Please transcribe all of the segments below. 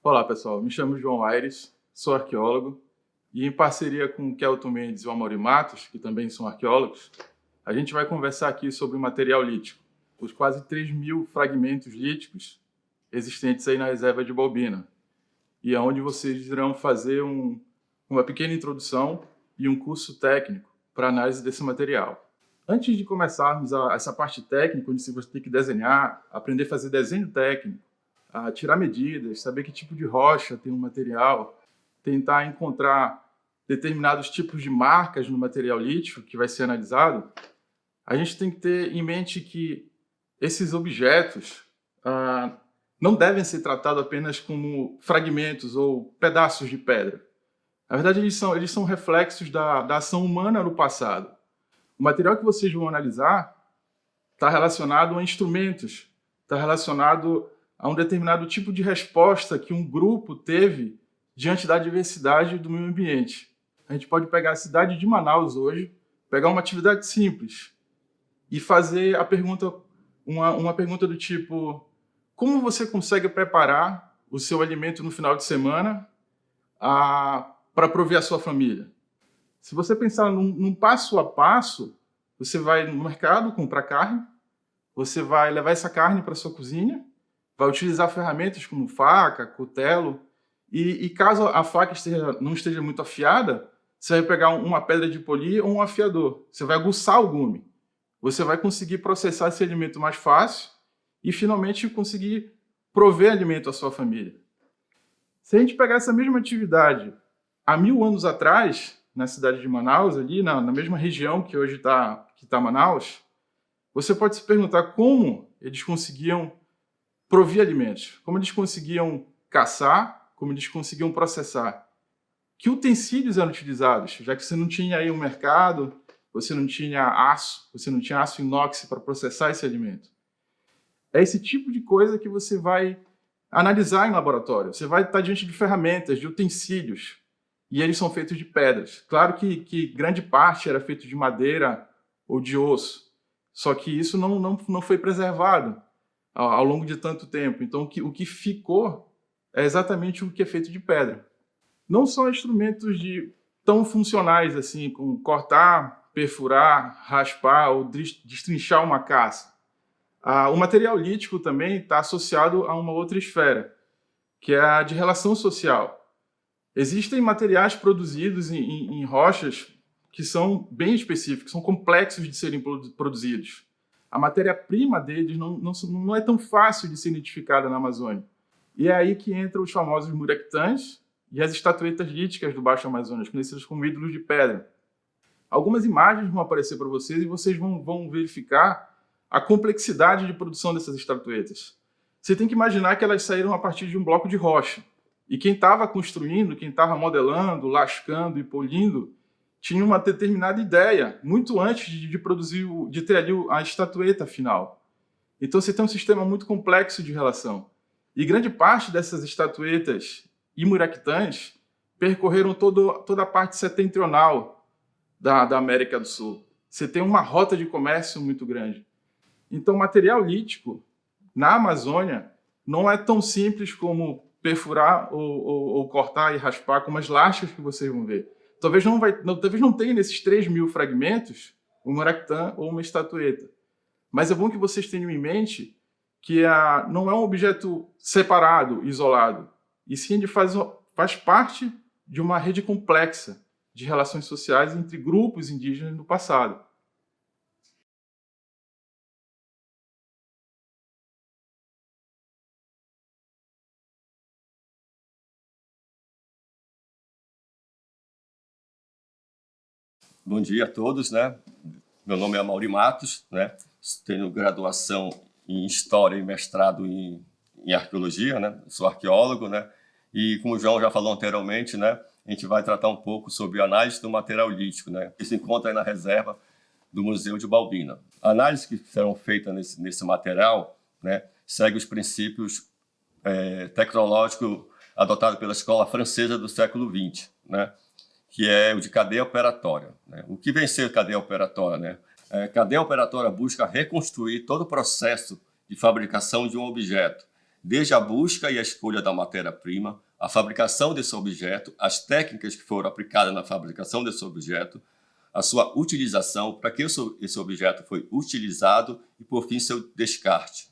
Olá, pessoal. Me chamo João Aires, sou arqueólogo e, em parceria com o Kelton Mendes e o Amaury Matos, que também são arqueólogos, a gente vai conversar aqui sobre o material lítico, os quase 3.000 fragmentos líticos existentes aí na reserva de Balbina, e é onde vocês irão fazer uma pequena introdução e um curso técnico para análise desse material. Antes de começarmos essa parte técnica, onde você tem que desenhar, aprender a fazer desenho técnico, a tirar medidas, saber que tipo de rocha tem um material, tentar encontrar determinados tipos de marcas no material lítico que vai ser analisado, a gente tem que ter em mente que esses objetos não devem ser tratados apenas como fragmentos ou pedaços de pedra. Na verdade, eles são reflexos da ação humana no passado. O material que vocês vão analisar está relacionado a instrumentos, está relacionado a um determinado tipo de resposta que um grupo teve diante da diversidade do meio ambiente. A gente pode pegar a cidade de Manaus hoje, pegar uma atividade simples e fazer a pergunta, uma pergunta do tipo: como você consegue preparar o seu alimento no final de semana para prover a sua família? Se você pensar num passo a passo, você vai no mercado comprar carne, você vai levar essa carne para sua cozinha, vai utilizar ferramentas como faca, cutelo, e caso a faca não esteja muito afiada, você vai pegar uma pedra de polir ou um afiador. Você vai aguçar o gume. Você vai conseguir processar esse alimento mais fácil e, finalmente, conseguir prover alimento à sua família. Se a gente pegar essa mesma atividade há 1000 anos atrás, na cidade de Manaus, ali na mesma região que hoje está Manaus, você pode se perguntar como eles conseguiam provir alimentos, como eles conseguiam caçar, como eles conseguiam processar. Que utensílios eram utilizados, já que você não tinha aí um mercado, você não tinha aço inox para processar esse alimento. É esse tipo de coisa que você vai analisar em laboratório. Você vai estar diante de ferramentas, de utensílios, e eles são feitos de pedras. Claro que grande parte era feito de madeira ou de osso, só que isso não foi preservado ao longo de tanto tempo. Então, o que ficou é exatamente o que é feito de pedra. Não são instrumentos tão funcionais assim, como cortar, perfurar, raspar ou destrinchar uma caça. O material lítico também está associado a uma outra esfera, que é a de relação social. Existem materiais produzidos em rochas que são bem específicos, são complexos de serem produzidos. A matéria-prima deles não é tão fácil de ser identificada na Amazônia. E é aí que entram os famosos muriactãs e as estatuetas líticas do Baixo Amazonas, conhecidas como ídolos de pedra. Algumas imagens vão aparecer para vocês e vocês vão verificar a complexidade de produção dessas estatuetas. Você tem que imaginar que elas saíram a partir de um bloco de rocha. E quem estava construindo, quem estava modelando, lascando e polindo, tinha uma determinada ideia, muito antes de produzir, de ter ali a estatueta final. Então você tem um sistema muito complexo de relação. E grande parte dessas estatuetas e muriactãs percorreram toda a parte setentrional da América do Sul. Você tem uma rota de comércio muito grande. Então, o material lítico na Amazônia não é tão simples como perfurar ou cortar e raspar como as lascas que vocês vão ver. Talvez não tenha nesses 3.000 fragmentos um muriactã ou uma estatueta. Mas é bom que vocês tenham em mente que não é um objeto separado, isolado, e sim ele faz parte de uma rede complexa de relações sociais entre grupos indígenas no passado. Bom dia a todos, né? Meu nome é Amaury Matos, né? Tenho graduação em História e mestrado em Arqueologia, né? Sou arqueólogo, né? E como o João já falou anteriormente, né? A gente vai tratar um pouco sobre a análise do material lítico, né? Que se encontra aí na reserva do Museu de Balbina. A análise que serão feitas nesse material, né? Segue os princípios tecnológicos adotados pela escola francesa do século XX, né? Que é o de cadeia operatória, né? O que vem ser cadeia operatória, né? Cadeia operatória busca reconstruir todo o processo de fabricação de um objeto, desde a busca e a escolha da matéria-prima, a fabricação desse objeto, as técnicas que foram aplicadas na fabricação desse objeto, a sua utilização, para que esse objeto foi utilizado e, por fim, seu descarte.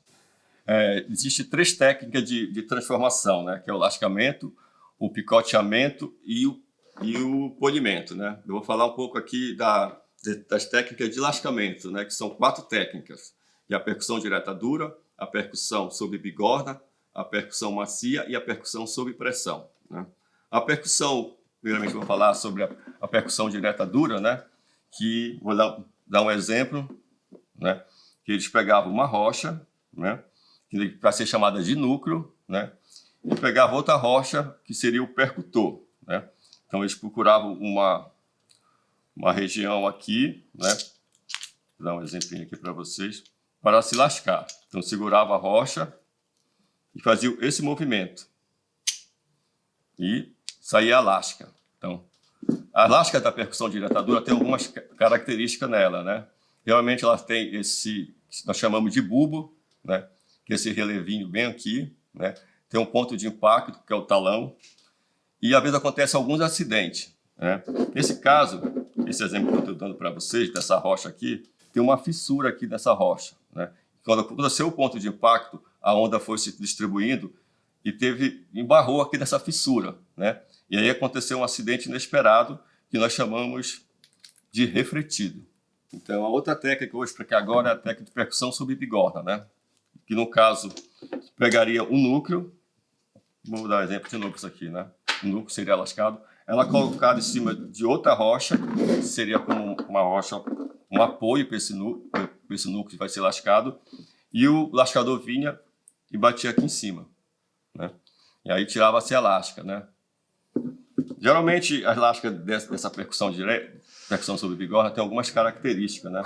Existem 3 técnicas de transformação, né, que é o lascamento, o picoteamento e o polimento. Né? Eu vou falar um pouco aqui das técnicas de lascamento, né, que são 4 técnicas, que é a percussão direta dura, a percussão sob bigorna, a percussão macia e a percussão sob pressão. Né? A percussão, primeiramente vou falar sobre a percussão direta dura, né, que vou dar um exemplo, né, que eles pegavam uma rocha, né, para ser chamada de núcleo, né, e pegavam outra rocha, que seria o percutor. Né? Então, eles procuravam uma região aqui, né, vou dar um exemplinho aqui para vocês, para se lascar. Então, segurava a rocha e fazia esse movimento. E saía a lasca. Então, a lasca da percussão direta dura tem algumas características nela, né? Realmente ela tem esse, que nós chamamos de bulbo, né? Que é esse relevinho bem aqui, né? Tem um ponto de impacto, que é o talão, e às vezes acontece alguns acidentes, né? Nesse caso, esse exemplo que eu estou dando para vocês, dessa rocha aqui, tem uma fissura aqui nessa rocha, né? Quando aconteceu o ponto de impacto, a onda foi se distribuindo e embarrou aqui nessa fissura, né? E aí aconteceu um acidente inesperado que nós chamamos de refletido. Então, a outra técnica que eu vou explicar agora é a técnica de percussão sob bigorna, né? Que no caso pegaria um núcleo, vou dar um exemplo de núcleos aqui, né? O núcleo seria lascado, ela colocada em cima de outra rocha, seria como uma rocha, um apoio para esse núcleo que vai ser lascado, e o lascador vinha e batia aqui em cima, né? E aí tirava-se a lasca, né? Geralmente as lascas dessa percussão sob bigorna tem algumas características, né?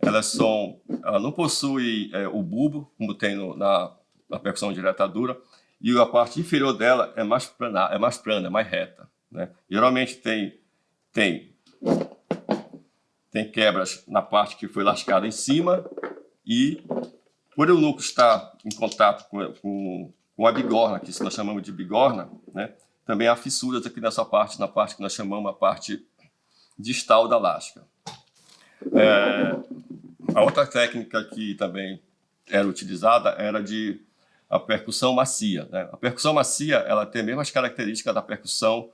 Ela não possui o bulbo, como tem na percussão direta dura, e a parte inferior dela é mais plana, é mais reta, né? Geralmente tem quebras na parte que foi lascada em cima, e por o núcleo estar em contato com a bigorna, que nós chamamos de bigorna, né? Também há fissuras aqui nessa parte, na parte que nós chamamos a parte distal da lasca. A outra técnica que também era utilizada era a percussão macia, né? A percussão macia, ela tem as mesmas características da percussão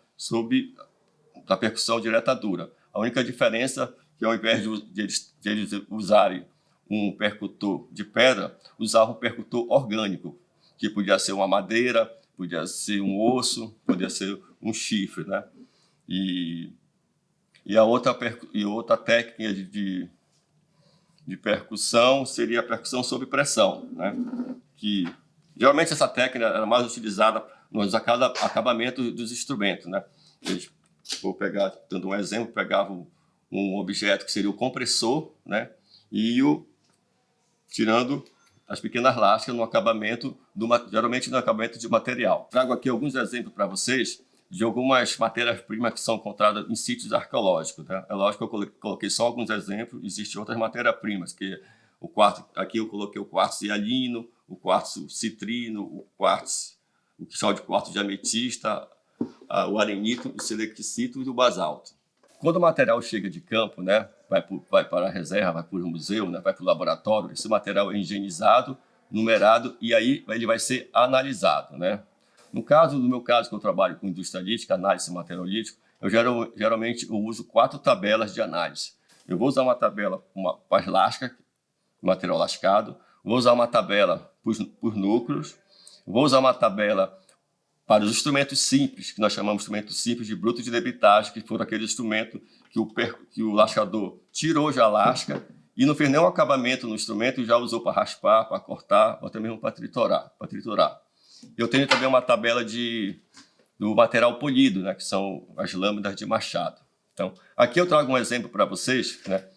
direta dura. A única diferença é que ao invés de eles usarem um percutor de pedra, usavam um percutor orgânico, que podia ser uma madeira, podia ser um osso, podia ser um chifre, né? E a outra técnica de percussão seria a percussão sob pressão, né? Que geralmente essa técnica era mais utilizada nos acabamentos dos instrumentos, né? Vou pegar, dando um exemplo, pegava um objeto que seria o compressor, né? E tirando as pequenas lascas no acabamento, geralmente no acabamento de material. Trago aqui alguns exemplos para vocês de algumas matérias-primas que são encontradas em sítios arqueológicos, né? É lógico que eu coloquei só alguns exemplos, existem outras matérias-primas, que aqui eu coloquei o quartzo hialino, o quartzo citrino, o cristal de quartzo de ametista, o arenito, o selecticito e o basalto. Quando o material chega de campo, né, vai para a reserva, vai para o museu, né, vai para o laboratório, esse material é higienizado, numerado e aí ele vai ser analisado, né? No meu caso, que eu trabalho com indústria lítica, análise materialítica, eu geralmente uso 4 tabelas de análise. Eu vou usar uma tabela para as lascas, material lascado, vou usar uma tabela por núcleos, vou usar uma tabela para os instrumentos simples, que nós chamamos de instrumentos simples de bruto de debitagem, que foram aquele instrumento que o lascador tirou já a lasca e não fez nenhum acabamento no instrumento e já usou para raspar, para cortar, ou até mesmo para triturar. Eu tenho também uma tabela do material polido, né, que são as lâminas de machado. Então, aqui eu trago um exemplo para vocês, né,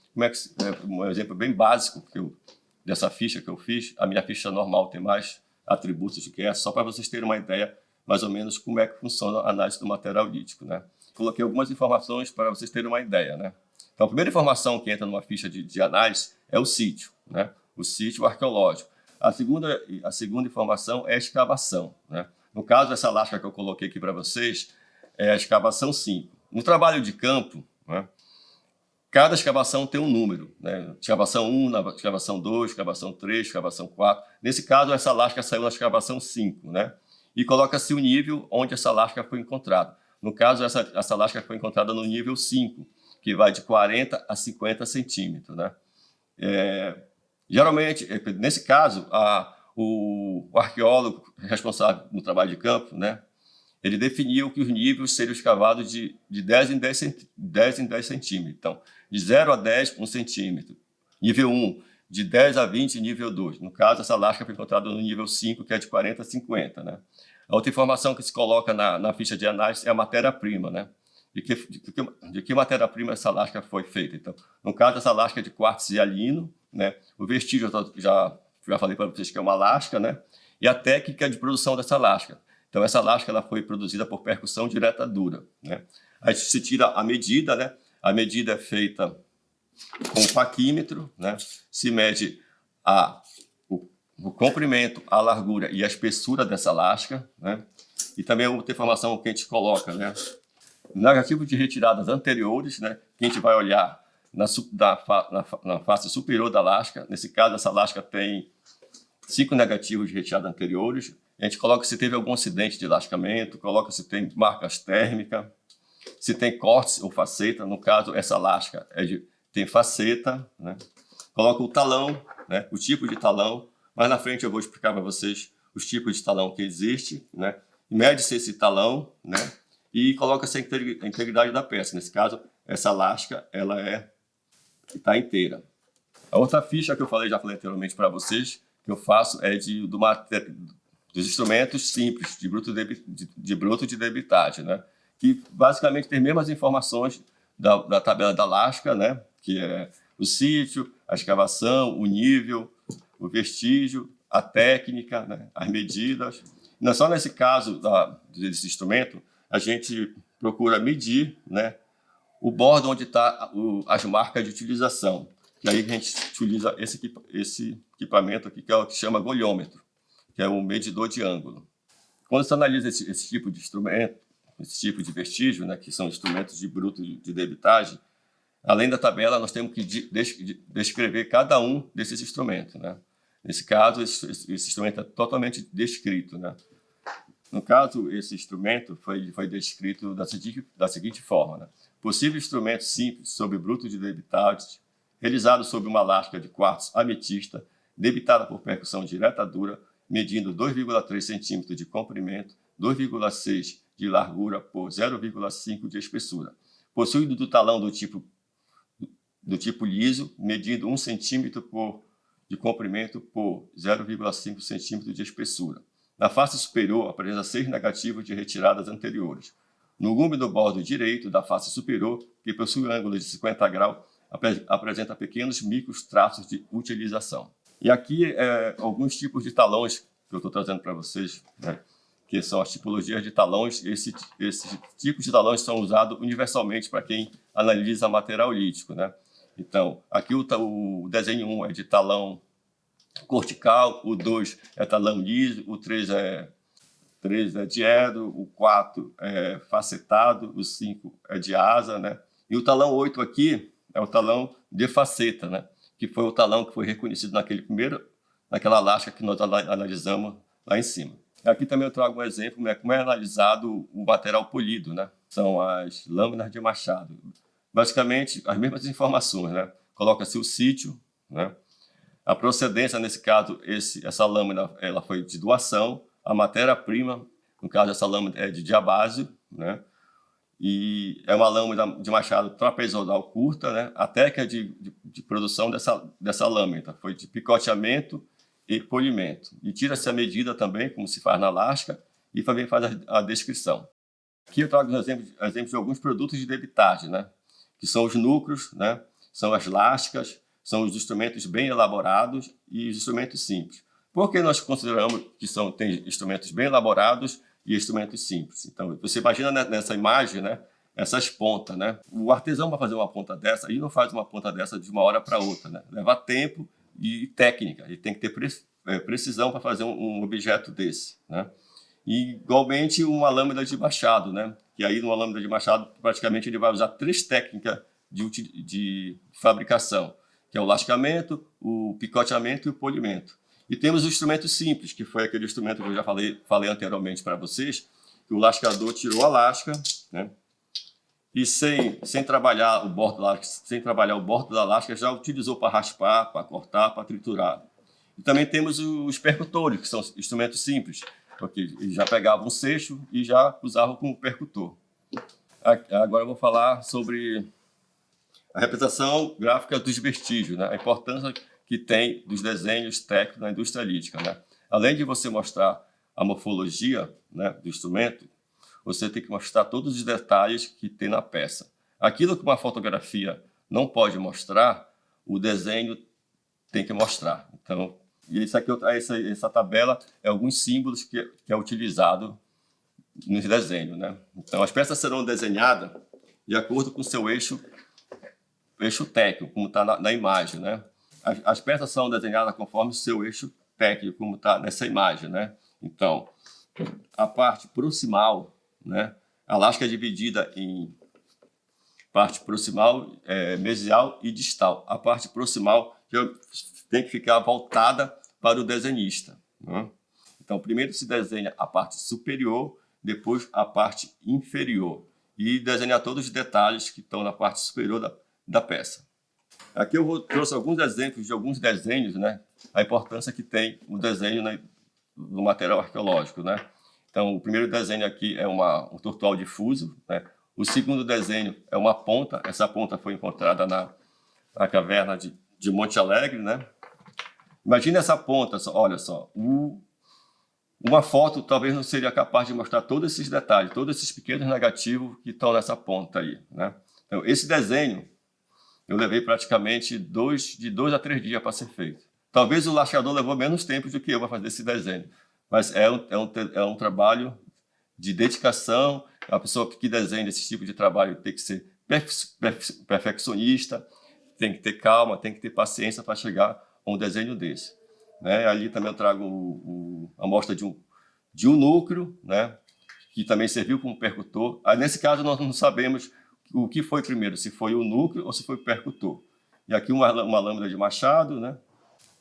um exemplo bem básico dessa ficha que eu fiz. A minha ficha normal tem mais atributos do que essa, só para vocês terem uma ideia mais ou menos como é que funciona a análise do material lítico, né? Coloquei algumas informações para vocês terem uma ideia, né? Então, a primeira informação que entra numa ficha de análise é o sítio, né? O sítio arqueológico. A segunda informação é a escavação, né? No caso, essa lasca que eu coloquei aqui para vocês é a escavação 5. No trabalho de campo, né, cada escavação tem um número, né? Escavação 1, escavação 2, escavação 3, escavação 4. Nesse caso, essa lasca saiu na escavação 5, né? E coloca-se o nível onde essa lasca foi encontrada. No caso, essa lasca foi encontrada no nível 5, que vai de 40 a 50 centímetros, né? Geralmente, nesse caso, o arqueólogo responsável no trabalho de campo, né, ele definiu que os níveis seriam escavados de 10 em 10 centímetros. Então, de 0 a 10, 1 centímetro. Nível 1, de 10 a 20, nível 2. No caso, essa lasca foi encontrada no nível 5, que é de 40 a 50. Né? A outra informação que se coloca na ficha de análise é a matéria-prima, né? De que matéria-prima essa lasca foi feita. Então, no caso, essa lasca é de quartzo hialino, né? O vestígio, eu já falei para vocês que é uma lasca, né? E a técnica de produção dessa lasca. Então, essa lasca ela foi produzida por percussão direta dura, né? Aí se tira a medida, né? A medida é feita com o paquímetro, né? Se mede o comprimento, a largura e a espessura dessa lasca, né? E também outra informação que a gente coloca, né? Negativo de retiradas anteriores, né? Que a gente vai olhar na face superior da lasca. Nesse caso, essa lasca tem 5 negativos de retirada anteriores. A gente coloca se teve algum acidente de lascamento, coloca se tem marcas térmicas, se tem cortes ou faceta. No caso, essa lasca tem faceta, né? Coloca o talão, né? O tipo de talão. Mais na frente eu vou explicar para vocês os tipos de talão que existe, né? Mede-se esse talão, né? E coloca-se a integridade da peça. Nesse caso, essa lasca ela está inteira. A outra ficha que já falei anteriormente para vocês, que eu faço é dos instrumentos simples, de bruto de debitagem, né? Que basicamente tem as mesmas informações da tabela da lasca, né? Que é o sítio, a escavação, o nível, o vestígio, a técnica, né? As medidas. Não só nesse caso desse instrumento, a gente procura medir, né, o bordo onde está as marcas de utilização. E aí a gente utiliza esse equipamento aqui, que é o que chama goliômetro, que é um medidor de ângulo. Quando você analisa esse tipo de instrumento, esse tipo de vestígio, né, que são instrumentos de bruto de debitagem, além da tabela, nós temos que descrever cada um desses instrumentos, né? Nesse caso, esse instrumento é totalmente descrito, né? No caso, esse instrumento foi descrito da seguinte forma, né? Possível instrumento simples sobre bruto de debitagem, realizado sobre uma lasca de quartzo ametista, debitada por percussão direta dura, medindo 2,3 cm de comprimento, 2,6 de largura por 0,5 de espessura. Possui do talão do tipo liso, medindo 1 cm de comprimento por 0,5 cm de espessura. Na face superior, apresenta 6 negativos de retiradas anteriores. No gume do bordo direito da face superior, que possui ângulo de 50 graus, apresenta pequenos micros traços de utilização. E aqui alguns tipos de talões que eu estou trazendo para vocês, né, que são as tipologias de talões. Esses tipos de talões são usados universalmente para quem analisa material lítico, né? Então, aqui o desenho 1 é de talão cortical, o 2 é talão liso, o 3 é diedro, o 4 é facetado, o 5 é de asa, né? E o talão 8 aqui é o talão de faceta, né? Que foi o talão que foi reconhecido naquela lasca que nós analisamos lá em cima. Aqui também eu trago um exemplo, né, como é analisado o material polido, né? São as lâminas de machado. Basicamente, as mesmas informações, né? Coloca-se o sítio, né? A procedência, nesse caso, essa lâmina ela foi de doação. A matéria-prima, no caso, essa lâmina é de diabásio, né? E é uma lâmina de machado trapezoidal curta, né? A técnica de produção dessa lâmina foi de picoteamento e polimento. E tira-se a medida também, como se faz na lasca, e também faz a descrição. Aqui eu trago exemplos de alguns produtos de debitagem, né? Que são os núcleos, né? São as lascas, são os instrumentos bem elaborados e os instrumentos simples. Por que nós consideramos que tem instrumentos bem elaborados e instrumentos simples? Então, você imagina nessa imagem, né, essas pontas, né? O artesão vai fazer uma ponta dessa, e não faz uma ponta dessa de uma hora para outra, né? Leva tempo e técnica, ele tem que ter precisão para fazer um objeto desse, né? E, igualmente, uma lâmina de machado, né? Que aí, numa lâmina de machado, praticamente ele vai usar 3 técnicas de fabricação, que é o lascamento, o picoteamento e o polimento. E temos o instrumento simples, que foi aquele instrumento que eu já falei anteriormente para vocês, que o lascador tirou a lasca, né? E sem trabalhar o bordo da lasca, já utilizou para raspar, para cortar, para triturar. E também temos os percutores, que são instrumentos simples, porque já pegavam um seixo e já usavam como percutor. Agora eu vou falar sobre a representação gráfica dos vestígios, né? A importância que tem dos desenhos técnicos na indústria lítica, né? Além de você mostrar a morfologia, né, do instrumento, você tem que mostrar todos os detalhes que tem na peça. Aquilo que uma fotografia não pode mostrar, o desenho tem que mostrar. Então, isso aqui, essa tabela é alguns símbolos que é utilizado nos desenhos, né? Então, as peças serão desenhadas de acordo com o seu eixo técnico, como está na imagem, né? As peças são desenhadas conforme o seu eixo técnico, como está nessa imagem, né? Então, a parte proximal, né? A lasca é dividida em parte proximal, mesial e distal. A parte proximal tem que ficar voltada para o desenhista, né? Então, primeiro se desenha a parte superior, depois a parte inferior. E desenhar todos os detalhes que estão na parte superior da peça. Aqui eu trouxe alguns exemplos de alguns desenhos, né? A importância que tem o desenho no material arqueológico, né? Então, o primeiro desenho aqui é um tortual difuso, né? O segundo desenho é uma ponta. Essa ponta foi encontrada na caverna de Monte Alegre, né? Imagina essa ponta, olha só. Uma foto talvez não seria capaz de mostrar todos esses detalhes, todos esses pequenos negativos que estão nessa ponta aí, né? Então, esse desenho eu levei praticamente de 2 a 3 dias para ser feito. Talvez o lascador levou menos tempo do que eu para fazer esse desenho, mas é um trabalho de dedicação. A pessoa que desenha esse tipo de trabalho tem que ser perfeccionista, tem que ter calma, tem que ter paciência para chegar a um desenho desse, né? Ali também eu trago a amostra de um núcleo, né? Que também serviu como percutor. Nesse caso, nós não sabemos o que foi primeiro, se foi o núcleo ou se foi o percutor. E aqui uma lâmina de machado, né?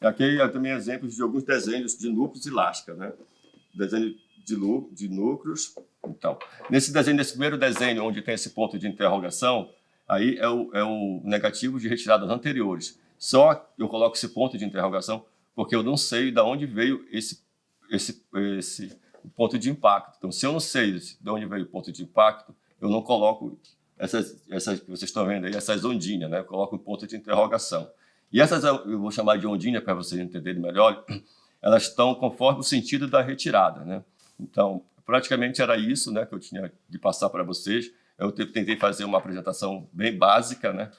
E aqui também exemplos de alguns desenhos de núcleos e lasca, né? Desenho de núcleos. Então, nesse primeiro desenho, onde tem esse ponto de interrogação, aí é o negativo de retiradas anteriores. Só eu coloco esse ponto de interrogação porque eu não sei de onde veio esse ponto de impacto. Então, se eu não sei de onde veio o ponto de impacto, eu não coloco essas que vocês estão vendo aí, essas ondinhas, né? Eu coloco um ponto de interrogação. E essas eu vou chamar de ondinha para vocês entenderem melhor. Elas estão conforme o sentido da retirada, né? Então, praticamente era isso, né, que eu tinha de passar para vocês. Eu tentei fazer uma apresentação bem básica, né?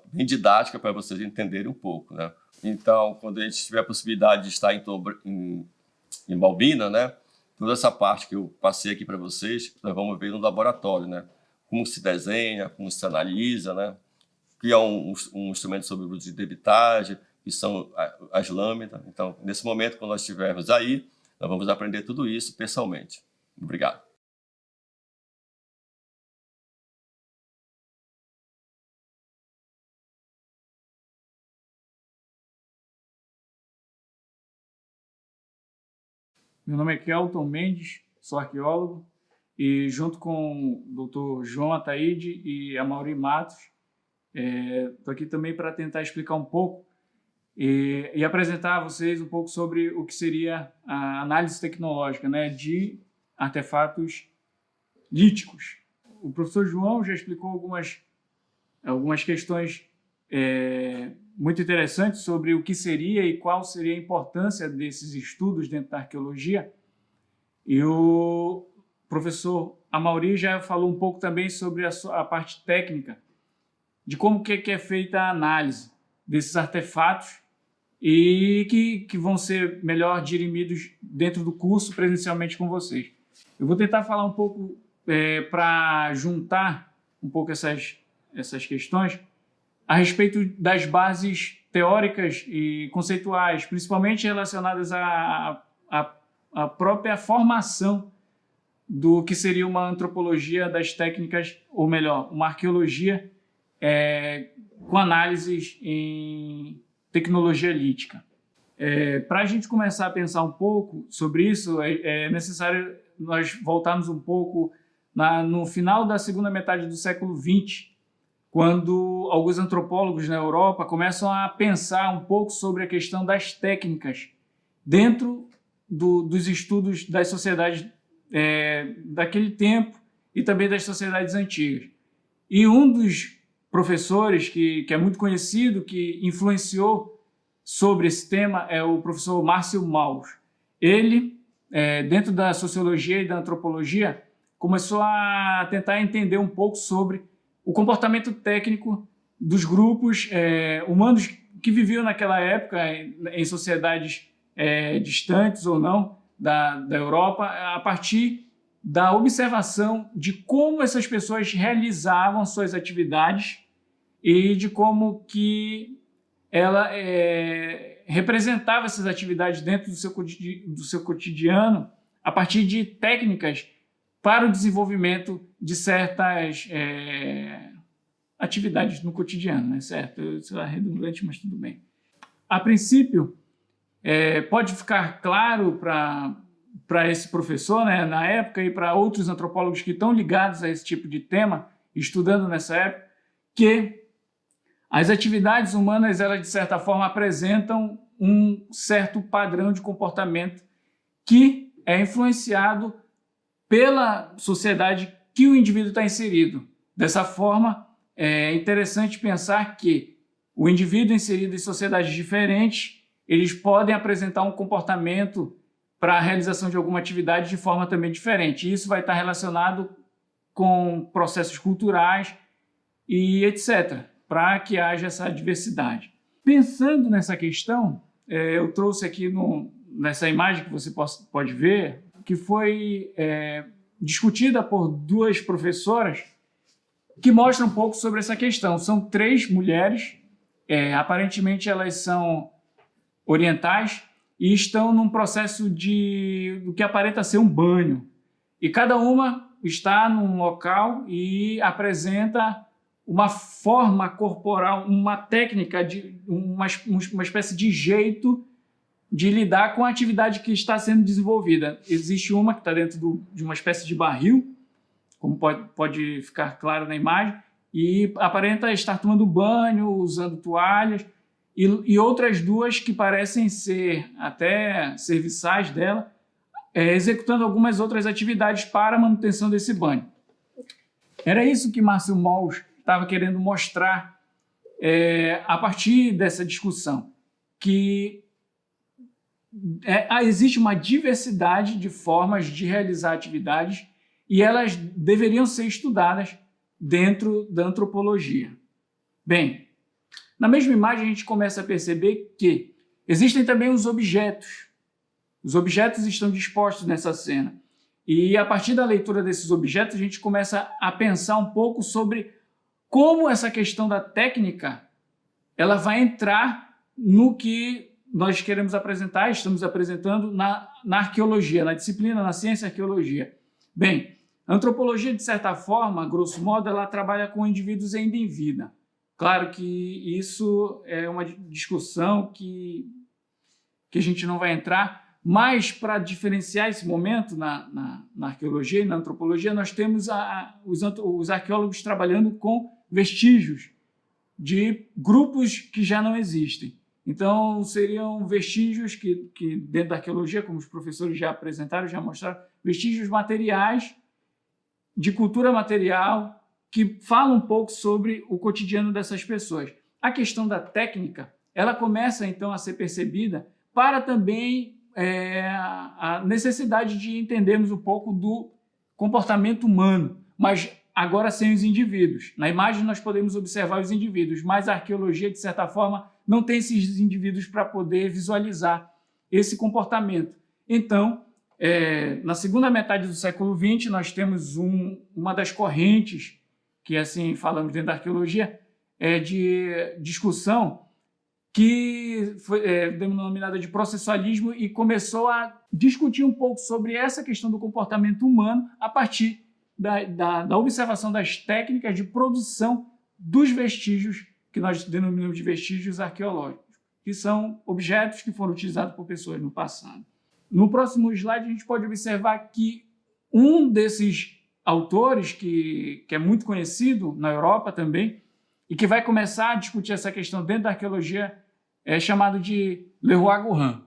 Bem didática para vocês entenderem um pouco, né? Então, quando a gente tiver a possibilidade de estar em Malbina, né? Toda essa parte que eu passei aqui para vocês, nós vamos ver no laboratório, né? Como se desenha, como se analisa, né? Que é um instrumento sobre o uso de debitagem, que são as lâminas. Então, nesse momento, quando nós estivermos aí, nós vamos aprender tudo isso pessoalmente. Obrigado. Meu nome é Kelton Mendes, sou arqueólogo e junto com o Dr. João Ataíde e a Mauri Matos, estou aqui também para tentar explicar um pouco e apresentar a vocês um pouco sobre o que seria a análise tecnológica, né, de artefatos líticos. O professor João já explicou algumas questões muito interessantes sobre o que seria e qual seria a importância desses estudos dentro da arqueologia. E o professor Amaury já falou um pouco também sobre a parte técnica, de como que é feita a análise desses artefatos e que vão ser melhor dirimidos dentro do curso presencialmente com vocês. Eu vou tentar falar um pouco para juntar um pouco essas questões. a respeito das bases teóricas e conceituais, principalmente relacionadas à própria formação do que seria uma antropologia das técnicas, ou melhor, uma arqueologia com análises em tecnologia lítica. Para a gente começar a pensar um pouco sobre isso, é necessário nós voltarmos um pouco no final da segunda metade do século XX, quando alguns antropólogos na Europa começam a pensar um pouco sobre a questão das técnicas dentro dos estudos das sociedades daquele tempo e também das sociedades antigas. E um dos professores que é muito conhecido, que influenciou sobre esse tema, é o professor Marcel Mauss. Ele, dentro da sociologia e da antropologia, começou a tentar entender um pouco sobre o comportamento técnico dos grupos humanos que viviam naquela época em sociedades distantes ou não da Europa, a partir da observação de como essas pessoas realizavam suas atividades e de como que ela representava essas atividades dentro do seu cotidiano a partir de técnicas para o desenvolvimento de certas atividades no cotidiano, né? Certo? Isso é redundante, mas tudo bem. A princípio, pode ficar claro para esse professor, né, na época, e para outros antropólogos que estão ligados a esse tipo de tema, estudando nessa época, que as atividades humanas, elas, de certa forma, apresentam um certo padrão de comportamento que é influenciado pela sociedade que o indivíduo está inserido. Dessa forma, é interessante pensar que o indivíduo inserido em sociedades diferentes, eles podem apresentar um comportamento para a realização de alguma atividade de forma também diferente. Isso vai estar relacionado com processos culturais e etc., para que haja essa diversidade. Pensando nessa questão, eu trouxe aqui nessa imagem que você pode ver, que foi discutida por duas professoras que mostram um pouco sobre essa questão. São 3 mulheres, aparentemente elas são orientais e estão num processo do que aparenta ser um banho. E cada uma está num local e apresenta uma forma corporal, uma técnica, uma espécie de jeito de lidar com a atividade que está sendo desenvolvida. Existe uma que está dentro de uma espécie de barril, como pode ficar claro na imagem, e aparenta estar tomando banho, usando toalhas, e outras 2 que parecem ser até serviçais dela, executando algumas outras atividades para a manutenção desse banho. Era isso que Marcel Mauss estava querendo mostrar a partir dessa discussão, que existe uma diversidade de formas de realizar atividades e elas deveriam ser estudadas dentro da antropologia. Bem, na mesma imagem a gente começa a perceber que existem também os objetos. Os objetos estão dispostos nessa cena. E a partir da leitura desses objetos a gente começa a pensar um pouco sobre como essa questão da técnica ela vai entrar no que nós queremos apresentar, estamos apresentando na arqueologia, na disciplina, na ciência arqueologia. Bem, a antropologia, de certa forma, grosso modo, ela trabalha com indivíduos ainda em vida. Claro que isso é uma discussão que a gente não vai entrar, mas para diferenciar esse momento na arqueologia e na antropologia, nós temos os arqueólogos trabalhando com vestígios de grupos que já não existem. Então, seriam vestígios que dentro da arqueologia, como os professores já apresentaram, já mostraram, vestígios materiais, de cultura material, que falam um pouco sobre o cotidiano dessas pessoas. A questão da técnica, ela começa, então, a ser percebida para também a necessidade de entendermos um pouco do comportamento humano, mas agora sem os indivíduos. Na imagem nós podemos observar os indivíduos, mas a arqueologia, de certa forma, não tem esses indivíduos para poder visualizar esse comportamento. Então, na segunda metade do século XX, nós temos uma das correntes, que assim falamos dentro da arqueologia, de discussão que foi denominada de processualismo e começou a discutir um pouco sobre essa questão do comportamento humano a partir da observação das técnicas de produção dos vestígios, que nós denominamos de vestígios arqueológicos, que são objetos que foram utilizados por pessoas no passado. No próximo slide, a gente pode observar que um desses autores, que é muito conhecido na Europa também, e que vai começar a discutir essa questão dentro da arqueologia, é chamado de Leroi-Gourhan.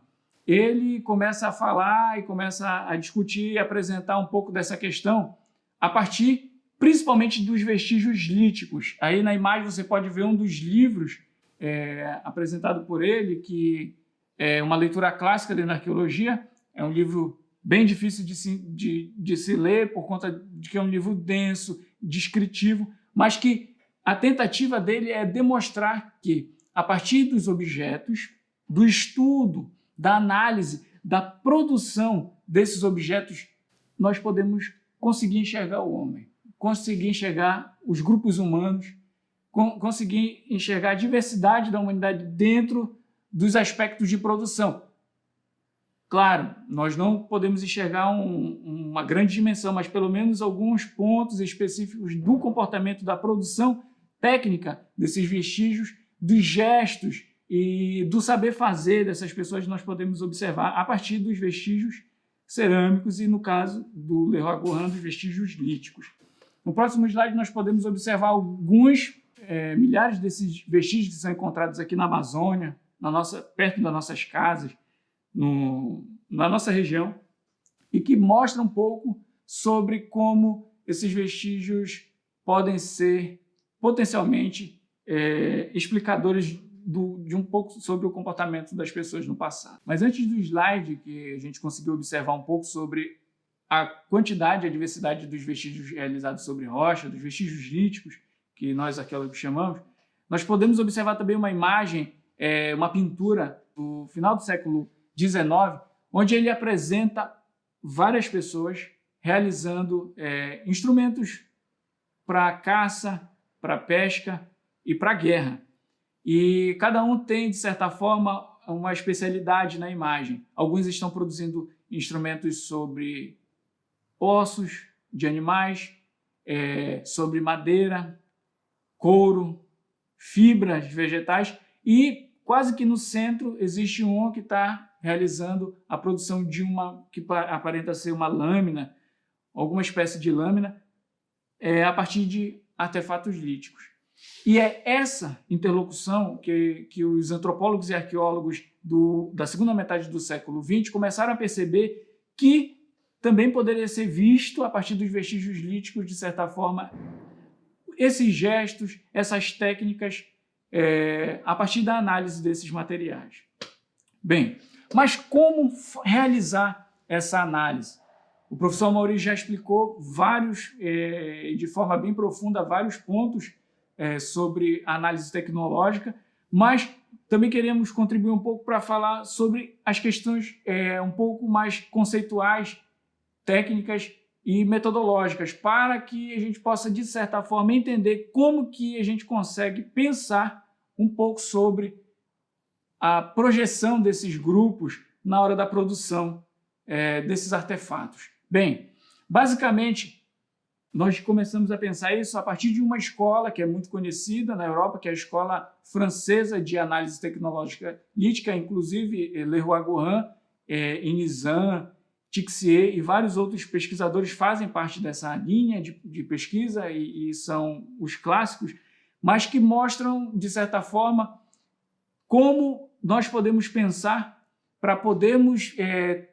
Ele começa a falar e começa a discutir e apresentar um pouco dessa questão a partir, principalmente, dos vestígios líticos. Aí na imagem você pode ver um dos livros apresentado por ele, que é uma leitura clássica dentro da arqueologia. É um livro bem difícil de se ler, por conta de que é um livro denso, descritivo, mas que a tentativa dele é demonstrar que, a partir dos objetos, do estudo, da análise, da produção desses objetos, nós podemos conseguir enxergar o homem, conseguir enxergar os grupos humanos, conseguir enxergar a diversidade da humanidade dentro dos aspectos de produção. Claro, nós não podemos enxergar uma grande dimensão, mas pelo menos alguns pontos específicos do comportamento da produção técnica desses vestígios, dos gestos e do saber fazer dessas pessoas, nós podemos observar a partir dos vestígios cerâmicos e, no caso do Leroi-Gourhan, dos vestígios líticos. No próximo slide, nós podemos observar alguns milhares desses vestígios que são encontrados aqui na Amazônia, perto das nossas casas, na nossa região, e que mostram um pouco sobre como esses vestígios podem ser potencialmente explicadores de um pouco sobre o comportamento das pessoas no passado. Mas antes do slide, que a gente conseguiu observar um pouco sobre a quantidade e a diversidade dos vestígios realizados sobre rocha, dos vestígios líticos, que nós arqueólogos chamamos, nós podemos observar também uma imagem, uma pintura do final do século XIX, onde ele apresenta várias pessoas realizando instrumentos para caça, para pesca e para guerra. E cada um tem, de certa forma, uma especialidade na imagem. Alguns estão produzindo instrumentos sobre ossos de animais, sobre madeira, couro, fibras vegetais, e quase que no centro existe um que está realizando a produção de uma que aparenta ser uma lâmina, alguma espécie de lâmina, a partir de artefatos líticos. E é essa interlocução que os antropólogos e arqueólogos da segunda metade do século XX começaram a perceber que também poderia ser visto, a partir dos vestígios líticos, de certa forma, esses gestos, essas técnicas, a partir da análise desses materiais. Bem, mas como realizar essa análise? O professor Amaury já explicou de forma bem profunda, vários pontos sobre a análise tecnológica, mas também queremos contribuir um pouco para falar sobre as questões um pouco mais conceituais, técnicas e metodológicas, para que a gente possa, de certa forma, entender como que a gente consegue pensar um pouco sobre a projeção desses grupos na hora da produção desses artefatos. Bem, basicamente, nós começamos a pensar isso a partir de uma escola que é muito conhecida na Europa, que é a Escola Francesa de Análise Tecnológica Lítica, inclusive Leroi-Gourhan, Inizan, Tixier e vários outros pesquisadores fazem parte dessa linha de pesquisa e são os clássicos, mas que mostram, de certa forma, como nós podemos pensar para podermos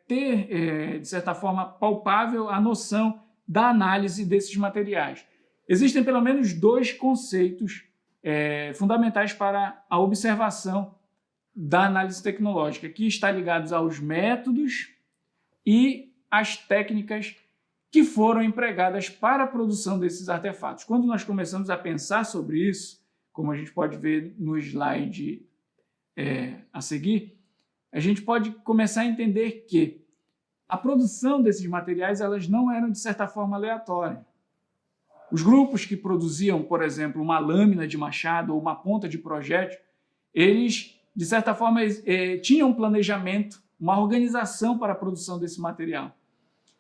ter, de certa forma, palpável a noção da análise desses materiais. Existem pelo menos dois conceitos fundamentais para a observação da análise tecnológica, que está ligados aos métodos e às técnicas que foram empregadas para a produção desses artefatos. Quando nós começamos a pensar sobre isso, como a gente pode ver no slide a seguir, a gente pode começar a entender que a produção desses materiais elas não eram, de certa forma, aleatórias. Os grupos que produziam, por exemplo, uma lâmina de machado ou uma ponta de projétil, eles, de certa forma, tinham um planejamento, uma organização para a produção desse material.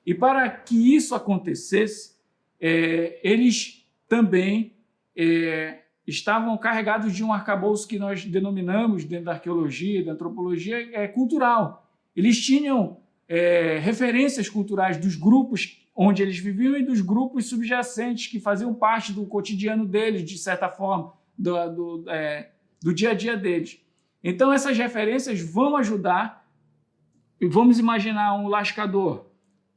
E para que isso acontecesse, eles também estavam carregados de um arcabouço que nós denominamos, dentro da arqueologia, da antropologia, cultural. Eles tinham referências culturais dos grupos onde eles viviam e dos grupos subjacentes que faziam parte do cotidiano deles, de certa forma, do dia a dia deles. Então, essas referências vão ajudar, vamos imaginar um lascador,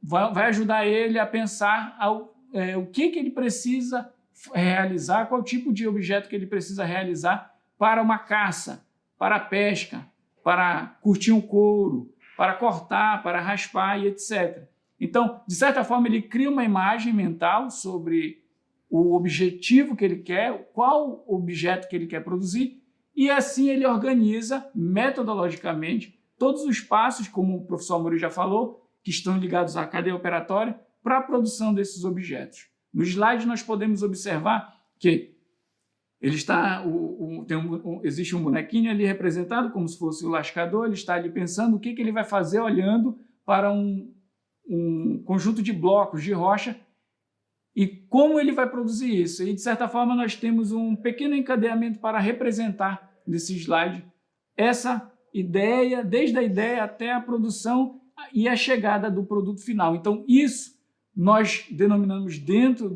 vai ajudar ele a pensar o que ele precisa realizar, qual tipo de objeto que ele precisa realizar para uma caça, para a pesca, para curtir um couro, para cortar, para raspar e etc. Então, de certa forma, ele cria uma imagem mental sobre o objetivo que ele quer, qual objeto que ele quer produzir, e assim ele organiza metodologicamente todos os passos, como o professor Amorim já falou, que estão ligados à cadeia operatória para a produção desses objetos. No slide nós podemos observar que ele está, existe um bonequinho ali representado como se fosse o lascador, ele está ali pensando o que ele vai fazer olhando para um conjunto de blocos de rocha e como ele vai produzir isso. E, de certa forma, nós temos um pequeno encadeamento para representar nesse slide essa ideia, desde a ideia até a produção e a chegada do produto final. Então, isso nós denominamos dentro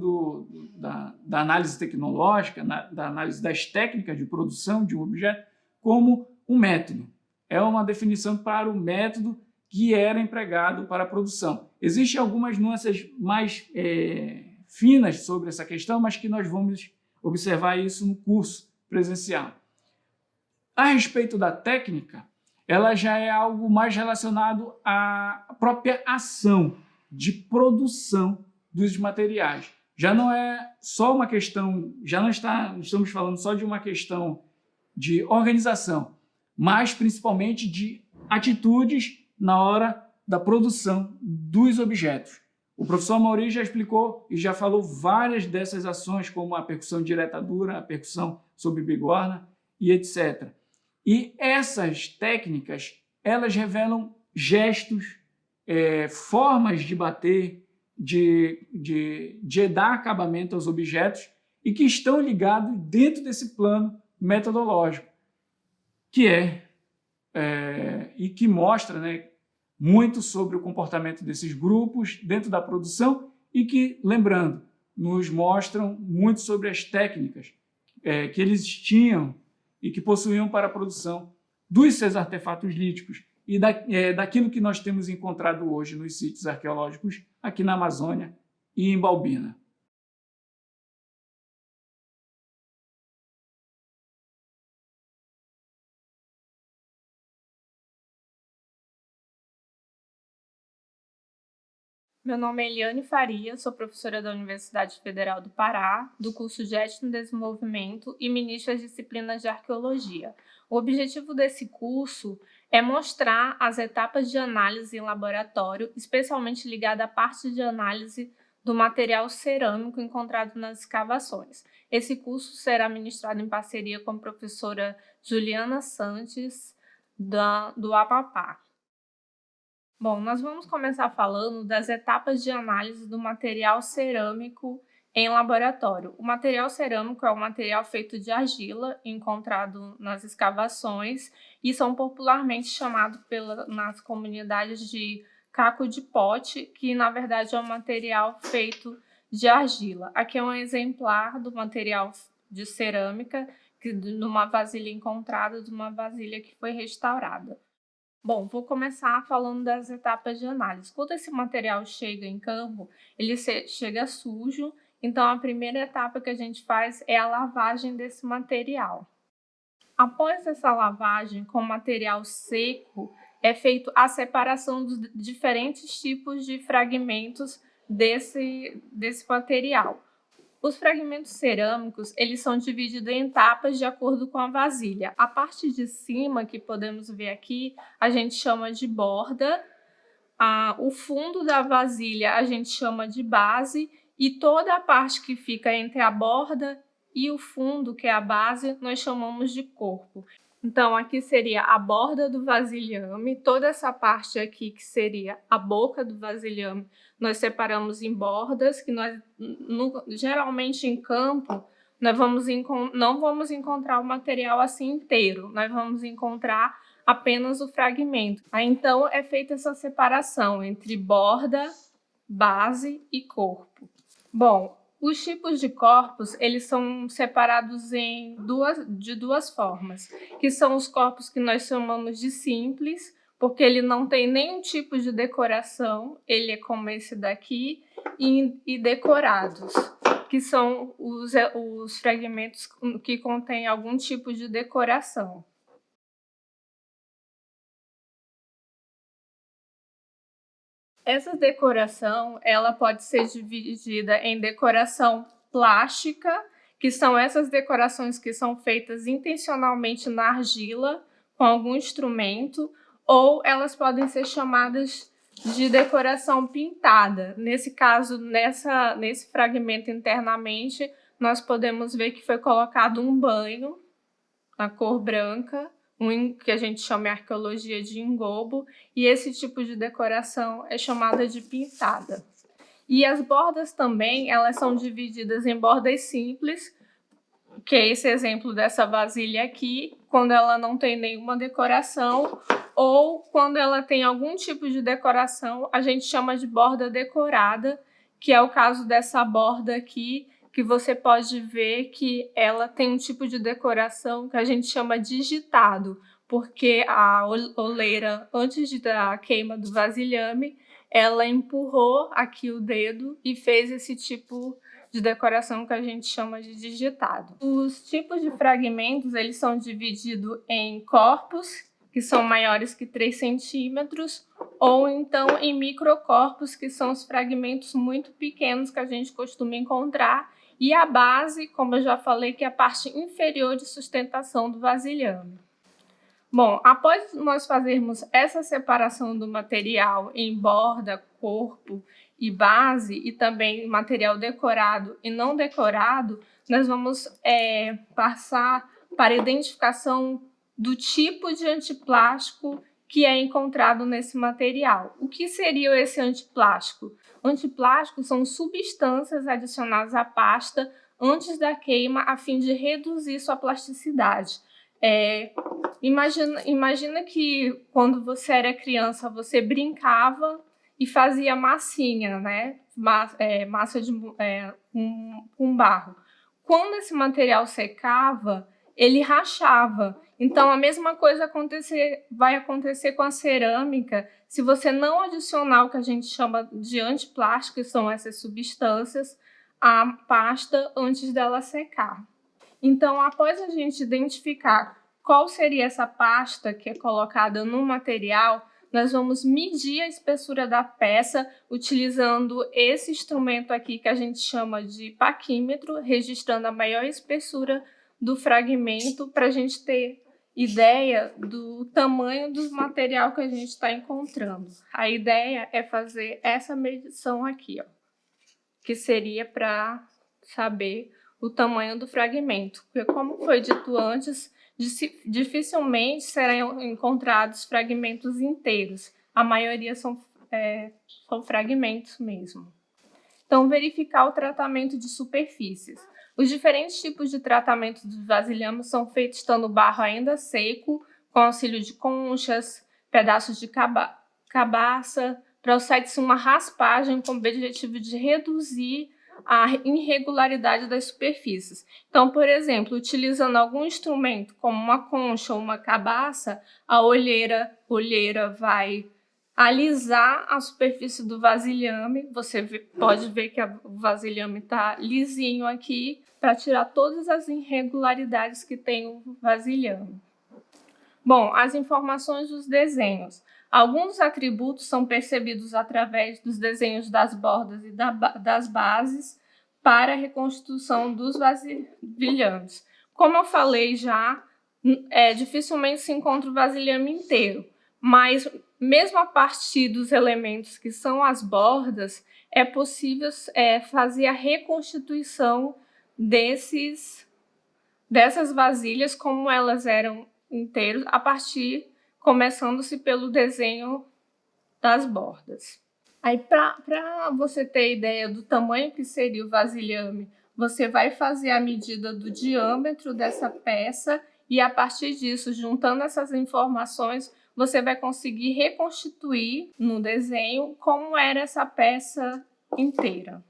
da análise tecnológica, da análise das técnicas de produção de um objeto, como um método. É uma definição para o método que era empregado para a produção. Existem algumas nuances mais finas sobre essa questão, mas que nós vamos observar isso no curso presencial. A respeito da técnica, ela já é algo mais relacionado à própria ação de produção dos materiais. Já não é só uma questão, estamos falando só de uma questão de organização, mas principalmente de atitudes na hora da produção dos objetos. O professor Amorim já explicou e já falou várias dessas ações, como a percussão direta dura, a percussão sobre bigorna e etc. E essas técnicas, elas revelam gestos, formas de bater, de dar acabamento aos objetos e que estão ligados dentro desse plano metodológico, que e que mostra, muito sobre o comportamento desses grupos dentro da produção e que, lembrando, nos mostram muito sobre as técnicas que eles tinham e que possuíam para a produção dos seus artefatos líticos e daquilo que nós temos encontrado hoje nos sítios arqueológicos aqui na Amazônia e em Balbina. Meu nome é Eliane Faria, sou professora da Universidade Federal do Pará, do curso de Etnodesenvolvimento e ministro as disciplinas de Arqueologia. O objetivo desse curso é mostrar as etapas de análise em laboratório, especialmente ligada à parte de análise do material cerâmico encontrado nas escavações. Esse curso será ministrado em parceria com a professora Juliana Santos, do Apapá. Bom, nós vamos começar falando das etapas de análise do material cerâmico em laboratório. O material cerâmico é um material feito de argila, encontrado nas escavações, e são popularmente chamados nas comunidades de caco de pote, que na verdade é um material feito de argila. Aqui é um exemplar do material de cerâmica, numa vasilha encontrada, de uma vasilha que foi restaurada. Bom, vou começar falando das etapas de análise. Quando esse material chega em campo, ele chega sujo, então a primeira etapa que a gente faz é a lavagem desse material. Após essa lavagem com material seco, é feita a separação dos diferentes tipos de fragmentos desse material. Os fragmentos cerâmicos, eles são divididos em etapas de acordo com a vasilha. A parte de cima, que podemos ver aqui, a gente chama de borda. O fundo da vasilha a gente chama de base e toda a parte que fica entre a borda e o fundo, que é a base, nós chamamos de corpo. Então, aqui seria a borda do vasilhame, toda essa parte aqui que seria a boca do vasilhame, nós separamos em bordas, que nós, geralmente em campo, nós não vamos encontrar o material assim inteiro, nós vamos encontrar apenas o fragmento. Aí, então, é feita essa separação entre borda, base e corpo. Bom, os tipos de corpos, eles são separados de duas formas, que são os corpos que nós chamamos de simples, porque ele não tem nenhum tipo de decoração, ele é como esse daqui, e decorados, que são os fragmentos que contêm algum tipo de decoração. Essa decoração, ela pode ser dividida em decoração plástica, que são essas decorações que são feitas intencionalmente na argila, com algum instrumento, ou elas podem ser chamadas de decoração pintada. Nesse caso, nesse fragmento internamente, nós podemos ver que foi colocado um banho na cor branca, que a gente chama em arqueologia de engobo, e esse tipo de decoração é chamada de pintada. E as bordas também, elas são divididas em bordas simples, que é esse exemplo dessa vasilha aqui, quando ela não tem nenhuma decoração, ou quando ela tem algum tipo de decoração, a gente chama de borda decorada, que é o caso dessa borda aqui, que você pode ver que ela tem um tipo de decoração que a gente chama de digitado, porque a oleira, antes da queima do vasilhame, ela empurrou aqui o dedo e fez esse tipo de decoração que a gente chama de digitado. Os tipos de fragmentos, eles são divididos em corpos, que são maiores que 3 centímetros, ou então em microcorpos, que são os fragmentos muito pequenos que a gente costuma encontrar, e a base, como eu já falei, que é a parte inferior de sustentação do vasilhame. Bom, após nós fazermos essa separação do material em borda, corpo e base, e também material decorado e não decorado, nós vamos passar para a identificação do tipo de antiplástico que é encontrado nesse material. O que seria esse antiplástico? Antiplásticos são substâncias adicionadas à pasta antes da queima a fim de reduzir sua plasticidade. Imagina que quando você era criança você brincava e fazia massinha, né? Massa com barro. Quando esse material secava, ele rachava. Então, a mesma coisa vai acontecer com a cerâmica se você não adicionar o que a gente chama de antiplástico, que são essas substâncias, à pasta antes dela secar. Então, após a gente identificar qual seria essa pasta que é colocada no material, nós vamos medir a espessura da peça utilizando esse instrumento aqui que a gente chama de paquímetro, registrando a maior espessura do fragmento para a gente ter ideia do tamanho do material que a gente está encontrando. A ideia é fazer essa medição aqui, ó, que seria para saber o tamanho do fragmento. Porque, como foi dito antes, dificilmente serão encontrados fragmentos inteiros. A maioria são fragmentos mesmo. Então, verificar o tratamento de superfícies. Os diferentes tipos de tratamento dos vasilhames são feitos estando o barro ainda seco, com auxílio de conchas, pedaços de cabaça, procede-se uma raspagem com o objetivo de reduzir a irregularidade das superfícies. Então, por exemplo, utilizando algum instrumento como uma concha ou uma cabaça, a olheira vai alisar a superfície do vasilhame. Você pode ver que o vasilhame está lisinho aqui, para tirar todas as irregularidades que tem o vasilhame. Bom, as informações dos desenhos. Alguns atributos são percebidos através dos desenhos das bordas e das bases para a reconstrução dos vasilhames. Como eu falei já, dificilmente se encontra o vasilhame inteiro, mas mesmo a partir dos elementos que são as bordas, é possível fazer a reconstituição dessas vasilhas como elas eram inteiras, começando-se pelo desenho das bordas. Aí, para você ter ideia do tamanho que seria o vasilhame, você vai fazer a medida do diâmetro dessa peça e, a partir disso, juntando essas informações, você vai conseguir reconstituir no desenho como era essa peça inteira.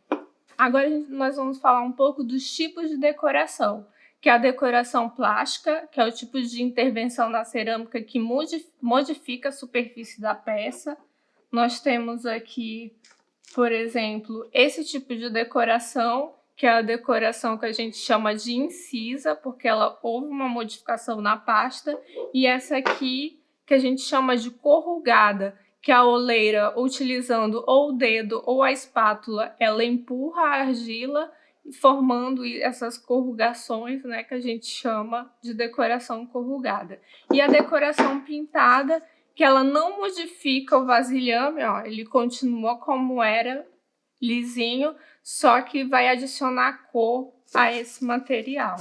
Agora nós vamos falar um pouco dos tipos de decoração, que é a decoração plástica, que é o tipo de intervenção da cerâmica que modifica a superfície da peça. Nós temos aqui, por exemplo, esse tipo de decoração, que é a decoração que a gente chama de incisa, porque houve uma modificação na pasta, e essa aqui, que a gente chama de corrugada, que a oleira, utilizando ou o dedo ou a espátula, ela empurra a argila, formando essas corrugações, né, que a gente chama de decoração corrugada. E a decoração pintada, que ela não modifica o vasilhame, ó, ele continua como era, lisinho, só que vai adicionar cor a esse material.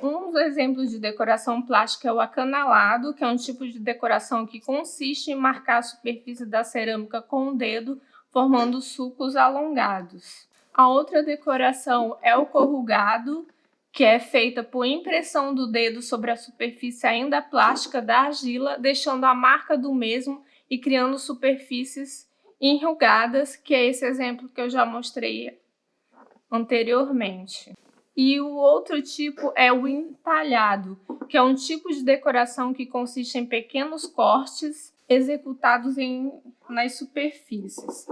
Um dos exemplos de decoração plástica é o acanalado, que é um tipo de decoração que consiste em marcar a superfície da cerâmica com o dedo, formando sulcos alongados. A outra decoração é o corrugado, que é feita por impressão do dedo sobre a superfície ainda plástica da argila, deixando a marca do mesmo e criando superfícies enrugadas, que é esse exemplo que eu já mostrei anteriormente. E o outro tipo é o entalhado, que é um tipo de decoração que consiste em pequenos cortes executados nas superfícies.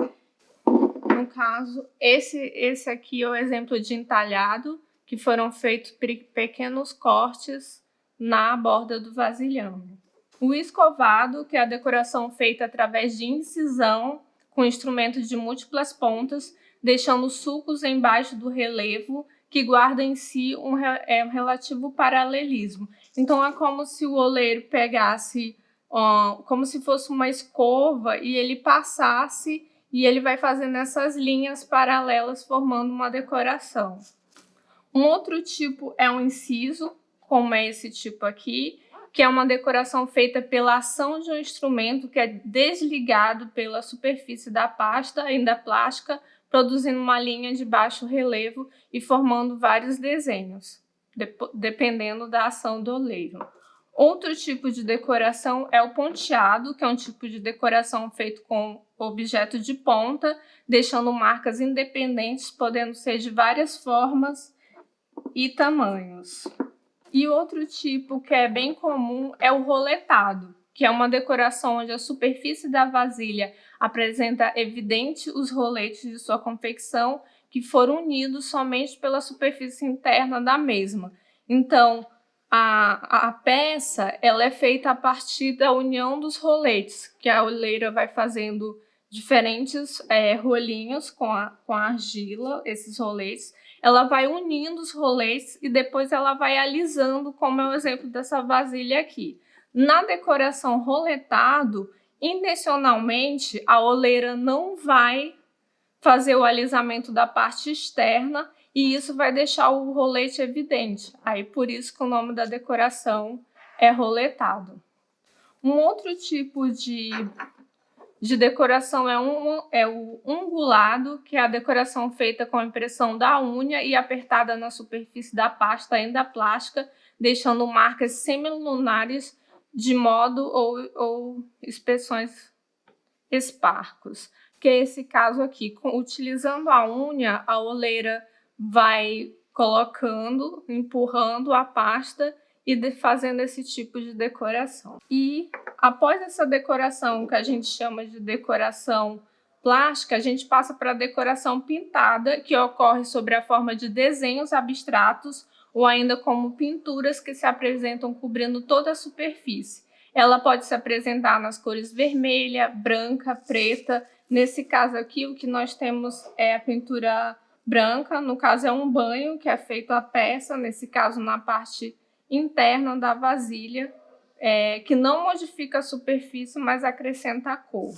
No caso, esse aqui é o exemplo de entalhado, que foram feitos pequenos cortes na borda do vasilhame. O escovado, que é a decoração feita através de incisão com instrumentos de múltiplas pontas, deixando sulcos embaixo do relevo, que guarda em si um relativo paralelismo. Então, é como se o oleiro pegasse, como se fosse uma escova, e ele passasse, e ele vai fazendo essas linhas paralelas, formando uma decoração. Um outro tipo é um inciso, como é esse tipo aqui, que é uma decoração feita pela ação de um instrumento que é desligado pela superfície da pasta, ainda plástica, produzindo uma linha de baixo relevo e formando vários desenhos, dependendo da ação do oleiro. Outro tipo de decoração é o ponteado, que é um tipo de decoração feito com objeto de ponta, deixando marcas independentes, podendo ser de várias formas e tamanhos. E outro tipo que é bem comum é o roletado, que é uma decoração onde a superfície da vasilha apresenta evidente os roletes de sua confecção, que foram unidos somente pela superfície interna da mesma. Então, a peça ela é feita a partir da união dos roletes, que a oleira vai fazendo diferentes rolinhos com a argila, esses roletes. Ela vai unindo os roletes e depois ela vai alisando, como é o exemplo dessa vasilha aqui. Na decoração roletado, intencionalmente, a oleira não vai fazer o alisamento da parte externa e isso vai deixar o rolete evidente. Aí, por isso que o nome da decoração é roletado. Um outro tipo de decoração é o ungulado, que é a decoração feita com a impressão da unha e apertada na superfície da pasta ainda plástica, deixando marcas semilunares de modo ou inspeções esparcos, que é esse caso aqui. Utilizando a unha, a oleira vai colocando, empurrando a pasta e fazendo esse tipo de decoração. E após essa decoração, que a gente chama de decoração plástica, a gente passa para a decoração pintada, que ocorre sobre a forma de desenhos abstratos ou ainda como pinturas que se apresentam cobrindo toda a superfície. Ela pode se apresentar nas cores vermelha, branca, preta. Nesse caso aqui, o que nós temos é a pintura branca, no caso é um banho que é feito a peça, nesse caso na parte interna da vasilha, que não modifica a superfície, mas acrescenta a cor.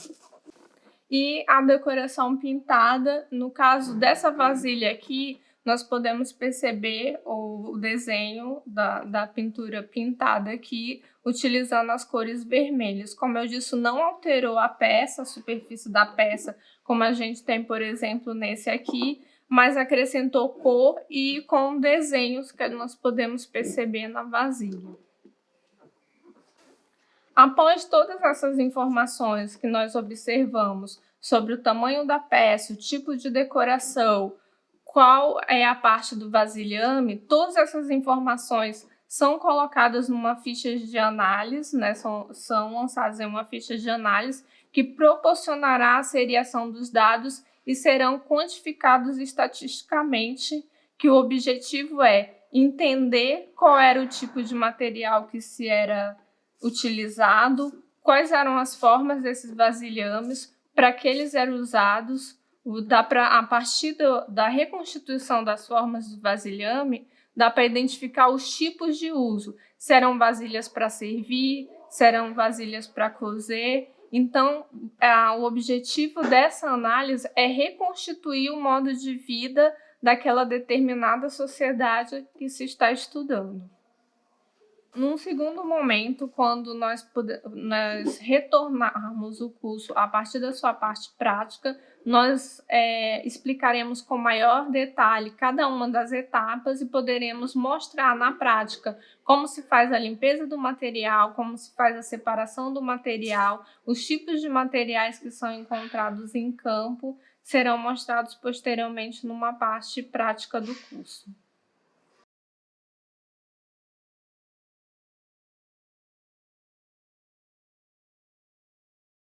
E a decoração pintada, no caso dessa vasilha aqui, nós podemos perceber o desenho da pintura pintada aqui, utilizando as cores vermelhas. Como eu disse, não alterou a peça, a superfície da peça, como a gente tem, por exemplo, nesse aqui, mas acrescentou cor e com desenhos que nós podemos perceber na vasilha. Após todas essas informações que nós observamos sobre o tamanho da peça, o tipo de decoração, qual é a parte do vasilhame, todas essas informações são colocadas numa ficha de análise, né? São lançadas em uma ficha de análise que proporcionará a seriação dos dados e serão quantificados estatisticamente, que o objetivo é entender qual era o tipo de material que se era utilizado, quais eram as formas desses vasilhames, para que eles eram usados. A partir da reconstituição das formas do vasilhame, dá para identificar os tipos de uso. Se eram vasilhas para servir, se eram vasilhas para cozer. Então, o objetivo dessa análise é reconstituir o modo de vida daquela determinada sociedade que se está estudando. Num segundo momento, quando nós retornarmos o curso a partir da sua parte prática, nós explicaremos com maior detalhe cada uma das etapas e poderemos mostrar na prática como se faz a limpeza do material, como se faz a separação do material, os tipos de materiais que são encontrados em campo serão mostrados posteriormente numa parte prática do curso.